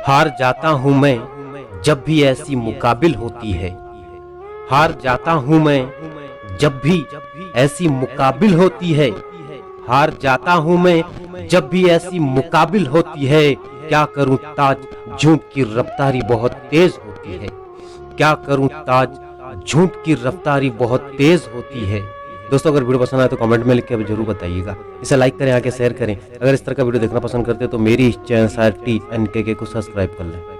हार जाता हूं मैं जब भी ऐसी मुकाबिल होती है। हार जाता हूं मैं जब भी ऐसी मुकाबिल होती है। हार जाता हूं मैं जब भी ऐसी मुकाबिल होती है। क्या करूं ताज झूठ की रफ्तारी बहुत तेज होती है। क्या करूं ताज झूठ की रफ्तारी बहुत तेज होती है। दोस्तों अगर वीडियो पसंद आए तो कमेंट में लिख के जरूर बताइएगा। इसे लाइक करें, आगे शेयर करें। अगर इस तरह का वीडियो देखना पसंद करते हैं तो मेरी इस चैनल SRT NKK को सब्सक्राइब कर लें।